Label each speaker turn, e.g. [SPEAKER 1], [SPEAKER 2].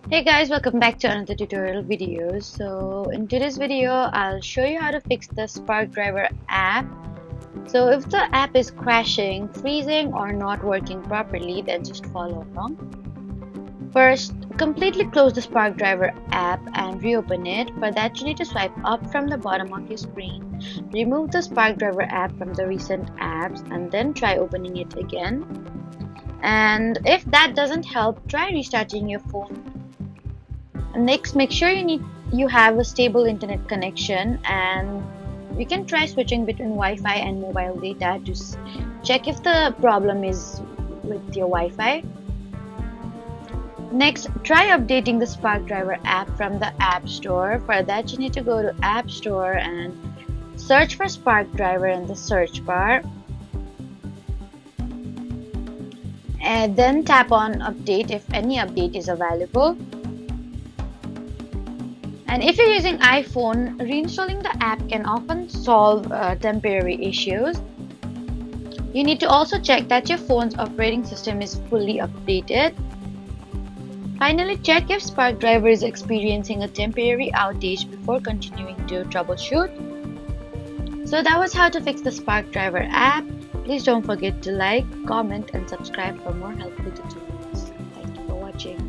[SPEAKER 1] Hey guys, welcome back to another tutorial video. So in today's video, I'll show you how to fix the Spark Driver app. So if the app is crashing, freezing, or not working properly, then just follow along. First, completely close the Spark Driver app and reopen it. For that, you need to swipe up from the bottom of your screen. Remove the Spark Driver app from the recent apps and then try opening it again. And if that doesn't help, try restarting your phone. Next, make sure you have a stable internet connection, and you can try switching between Wi-Fi and mobile data to check if the problem is with your Wi-Fi. Next, try updating the Spark Driver app from the App Store. For that, you need to go to App Store and search for Spark Driver in the search bar. And then tap on Update if any update is available. And if you're using iPhone, reinstalling the app can often solve temporary issues. You need to also check that your phone's operating system is fully updated. Finally, check if Spark Driver is experiencing a temporary outage before continuing to troubleshoot. So that was how to fix the Spark Driver app. Please don't forget to like, comment, and subscribe for more helpful tutorials. Thank you for watching.